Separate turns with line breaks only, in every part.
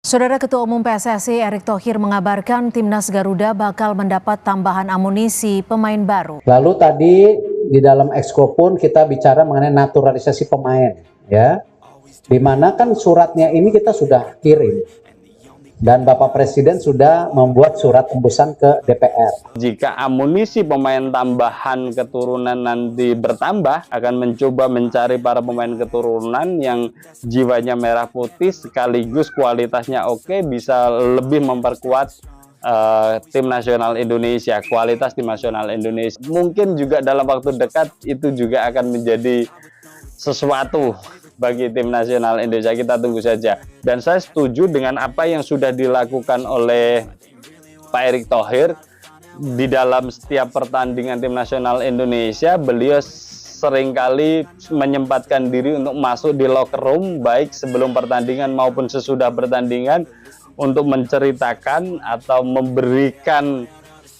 Saudara Ketua Umum PSSI Erick Thohir mengabarkan Timnas Garuda bakal mendapat tambahan amunisi pemain baru.
Lalu tadi di dalam Exco pun kita bicara mengenai naturalisasi pemain, ya. Di mana kan suratnya ini kita sudah kirim dan Bapak Presiden sudah membuat surat tembusan ke DPR.
Jika amunisi pemain tambahan keturunan nanti bertambah, akan mencoba mencari para pemain keturunan yang jiwanya merah putih sekaligus kualitasnya oke, bisa lebih memperkuat tim nasional Indonesia, kualitas tim nasional Indonesia. Mungkin juga dalam waktu dekat itu juga akan menjadi sesuatu bagi tim nasional Indonesia. Kita tunggu saja. Dan saya setuju dengan apa yang sudah dilakukan oleh Pak Erick Thohir di dalam setiap pertandingan tim nasional Indonesia. Beliau seringkali menyempatkan diri untuk masuk di locker room baik sebelum pertandingan maupun sesudah pertandingan untuk menceritakan atau memberikan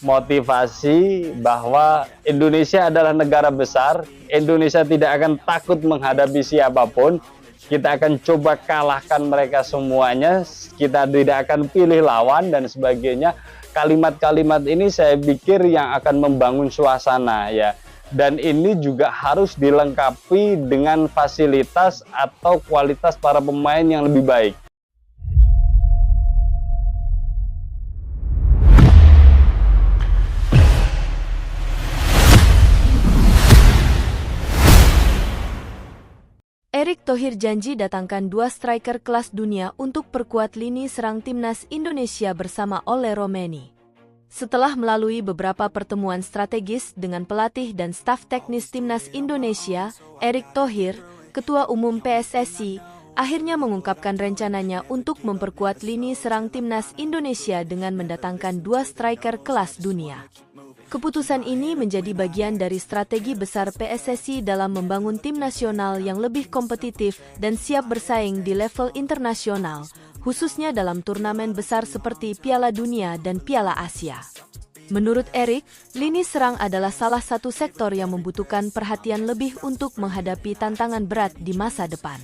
motivasi bahwa Indonesia adalah negara besar, Indonesia tidak akan takut menghadapi siapapun, kita akan coba kalahkan mereka semuanya, kita tidak akan pilih lawan dan sebagainya. Kalimat-kalimat ini saya pikir yang akan membangun suasana, ya. Dan ini juga harus dilengkapi dengan fasilitas atau kualitas para pemain yang lebih baik.
Erick Thohir janji datangkan 2 striker kelas dunia untuk perkuat lini serang timnas Indonesia bersama Ole Romeni. Setelah melalui beberapa pertemuan strategis dengan pelatih dan staf teknis timnas Indonesia, Erick Thohir, Ketua Umum PSSI, akhirnya mengungkapkan rencananya untuk memperkuat lini serang timnas Indonesia dengan mendatangkan 2 striker kelas dunia. Keputusan ini menjadi bagian dari strategi besar PSSI dalam membangun tim nasional yang lebih kompetitif dan siap bersaing di level internasional, khususnya dalam turnamen besar seperti Piala Dunia dan Piala Asia. Menurut Erick, lini serang adalah salah satu sektor yang membutuhkan perhatian lebih untuk menghadapi tantangan berat di masa depan.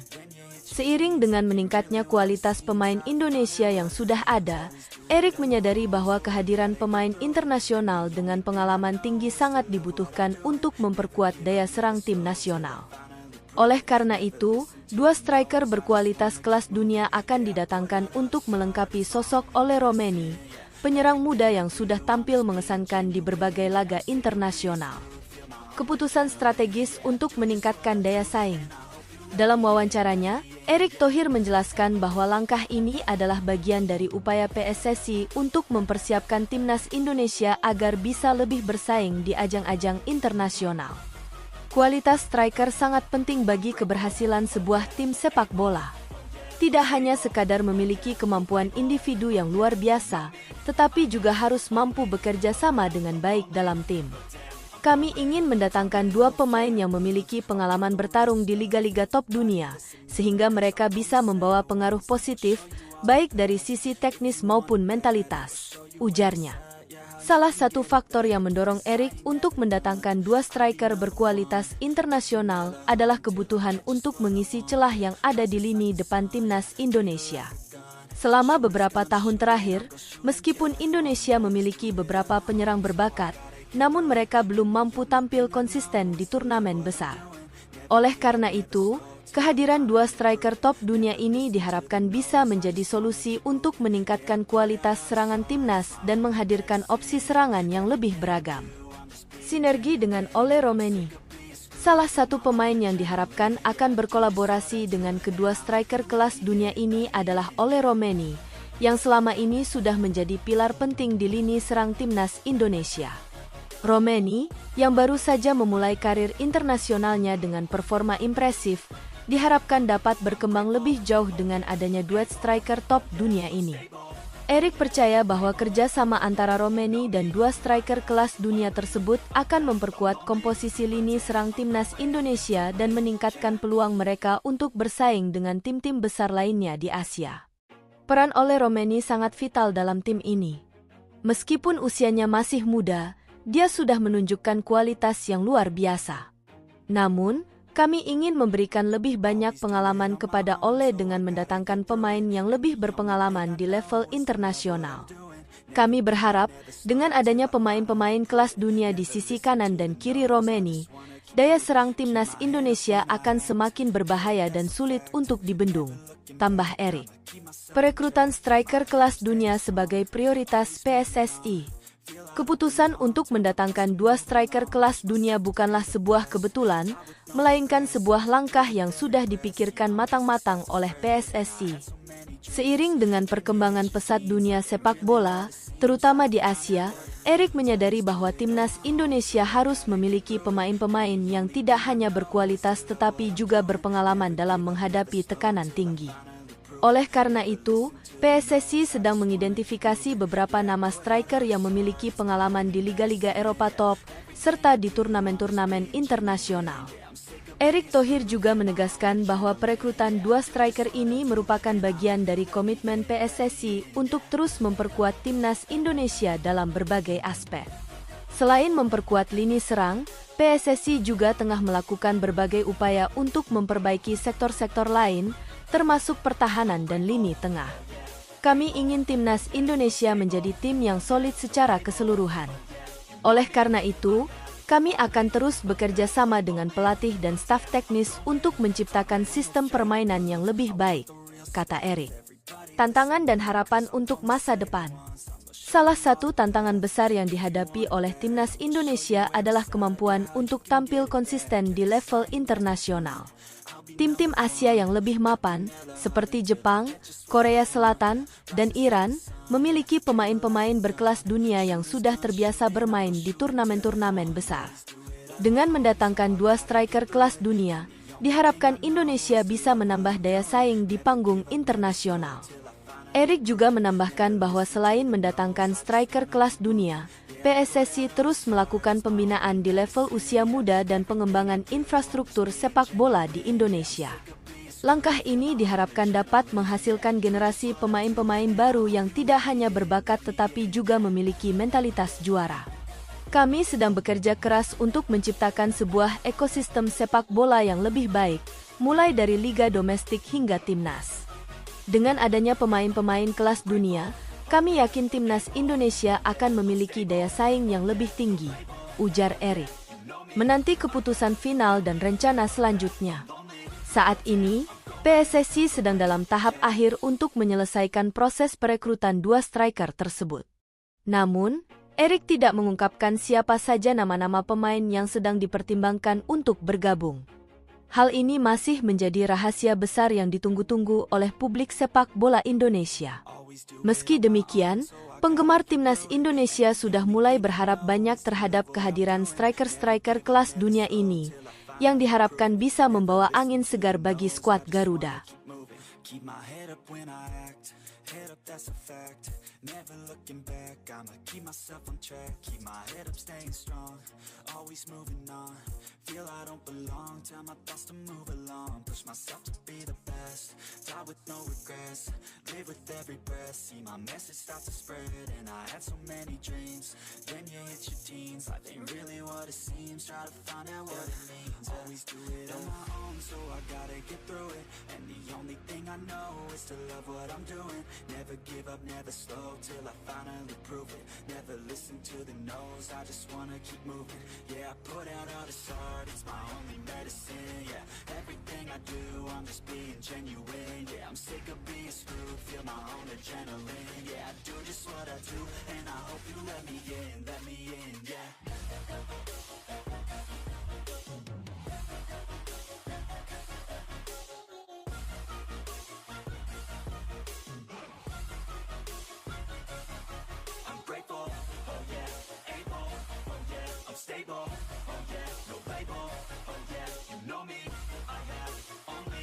Seiring dengan meningkatnya kualitas pemain Indonesia yang sudah ada, Erick menyadari bahwa kehadiran pemain internasional dengan pengalaman tinggi sangat dibutuhkan untuk memperkuat daya serang tim nasional. Oleh karena itu, 2 striker berkualitas kelas dunia akan didatangkan untuk melengkapi sosok Ole Romeni, penyerang muda yang sudah tampil mengesankan di berbagai laga internasional. Keputusan strategis untuk meningkatkan daya saing. Dalam wawancaranya, Erick Thohir menjelaskan bahwa langkah ini adalah bagian dari upaya PSSI untuk mempersiapkan timnas Indonesia agar bisa lebih bersaing di ajang-ajang internasional. Kualitas striker sangat penting bagi keberhasilan sebuah tim sepak bola. Tidak hanya sekadar memiliki kemampuan individu yang luar biasa, tetapi juga harus mampu bekerja sama dengan baik dalam tim. Kami ingin mendatangkan 2 pemain yang memiliki pengalaman bertarung di liga-liga top dunia, sehingga mereka bisa membawa pengaruh positif, baik dari sisi teknis maupun mentalitas, ujarnya. Salah satu faktor yang mendorong Erick untuk mendatangkan 2 striker berkualitas internasional adalah kebutuhan untuk mengisi celah yang ada di lini depan timnas Indonesia. Selama beberapa tahun terakhir, meskipun Indonesia memiliki beberapa penyerang berbakat, namun mereka belum mampu tampil konsisten di turnamen besar. Oleh karena itu, kehadiran 2 striker top dunia ini diharapkan bisa menjadi solusi untuk meningkatkan kualitas serangan timnas dan menghadirkan opsi serangan yang lebih beragam. Sinergi dengan Ole Romeni. Salah satu pemain yang diharapkan akan berkolaborasi dengan kedua striker kelas dunia ini adalah Ole Romeni, yang selama ini sudah menjadi pilar penting di lini serang timnas Indonesia. Romeni, yang baru saja memulai karir internasionalnya dengan performa impresif, diharapkan dapat berkembang lebih jauh dengan adanya duet striker top dunia ini. Erick percaya bahwa kerjasama antara Romeni dan 2 striker kelas dunia tersebut akan memperkuat komposisi lini serang timnas Indonesia dan meningkatkan peluang mereka untuk bersaing dengan tim-tim besar lainnya di Asia. Peran Ole Romeni sangat vital dalam tim ini. Meskipun usianya masih muda, dia sudah menunjukkan kualitas yang luar biasa. Namun, Kami ingin memberikan lebih banyak pengalaman kepada Ole dengan mendatangkan pemain yang lebih berpengalaman di level internasional. Kami berharap dengan adanya pemain-pemain kelas dunia di sisi kanan dan kiri Romeni, daya serang timnas Indonesia akan semakin berbahaya dan sulit untuk dibendung, tambah Erik. Perekrutan striker kelas dunia sebagai prioritas PSSI. Keputusan untuk mendatangkan 2 striker kelas dunia bukanlah sebuah kebetulan, melainkan sebuah langkah yang sudah dipikirkan matang-matang oleh PSSI. Seiring dengan perkembangan pesat dunia sepak bola, terutama di Asia, Erik menyadari bahwa timnas Indonesia harus memiliki pemain-pemain yang tidak hanya berkualitas tetapi juga berpengalaman dalam menghadapi tekanan tinggi. Oleh karena itu, PSSI sedang mengidentifikasi beberapa nama striker yang memiliki pengalaman di liga-liga Eropa top, serta di turnamen-turnamen internasional. Erick Thohir juga menegaskan bahwa perekrutan 2 striker ini merupakan bagian dari komitmen PSSI untuk terus memperkuat timnas Indonesia dalam berbagai aspek. Selain memperkuat lini serang, PSSI juga tengah melakukan berbagai upaya untuk memperbaiki sektor-sektor lain, termasuk pertahanan dan lini tengah. Kami ingin timnas Indonesia menjadi tim yang solid secara keseluruhan. Oleh karena itu, kami akan terus bekerja sama dengan pelatih dan staf teknis untuk menciptakan sistem permainan yang lebih baik, kata Erik. Tantangan dan harapan untuk masa depan. Salah satu tantangan besar yang dihadapi oleh timnas Indonesia adalah kemampuan untuk tampil konsisten di level internasional. Tim-tim Asia yang lebih mapan, seperti Jepang, Korea Selatan, dan Iran, memiliki pemain-pemain berkelas dunia yang sudah terbiasa bermain di turnamen-turnamen besar. Dengan mendatangkan 2 striker kelas dunia, diharapkan Indonesia bisa menambah daya saing di panggung internasional. Erik juga menambahkan bahwa selain mendatangkan striker kelas dunia, PSSI terus melakukan pembinaan di level usia muda dan pengembangan infrastruktur sepak bola di Indonesia. Langkah ini diharapkan dapat menghasilkan generasi pemain-pemain baru yang tidak hanya berbakat tetapi juga memiliki mentalitas juara. Kami sedang bekerja keras untuk menciptakan sebuah ekosistem sepak bola yang lebih baik, mulai dari liga domestik hingga timnas. Dengan adanya pemain-pemain kelas dunia, kami yakin timnas Indonesia akan memiliki daya saing yang lebih tinggi, ujar Erik. Menanti keputusan final dan rencana selanjutnya. Saat ini, PSSI sedang dalam tahap akhir untuk menyelesaikan proses perekrutan 2 striker tersebut. Namun, Erik tidak mengungkapkan siapa saja nama-nama pemain yang sedang dipertimbangkan untuk bergabung. Hal ini masih menjadi rahasia besar yang ditunggu-tunggu oleh publik sepak bola Indonesia. Meski demikian, penggemar timnas Indonesia sudah mulai berharap banyak terhadap kehadiran striker-striker kelas dunia ini, yang diharapkan bisa membawa angin segar bagi skuad Garuda. Never looking back, I'ma keep myself on track, keep my head up staying strong, always moving on, feel I don't belong, tell my thoughts to move along, push myself to be the best, die with no regrets, live with every breath, see my message start to spread, and I had so many dreams, then you hit your teens, life ain't really what it seems, try to find out what it means, always do it on my own, so I gotta get through it, and the only thing I know is to love what I'm doing, never give up, never slow, till I finally prove it. Never listen to the no's, I just wanna keep moving. Yeah, I put out all this art, it's my only medicine. Yeah, everything I do, I'm just being genuine. Yeah, I'm sick of being screwed, feel my own adrenaline. Yeah, I do just what I do, and I hope you let me in, yeah. Grateful, oh yeah, able, oh yeah, I'm stable.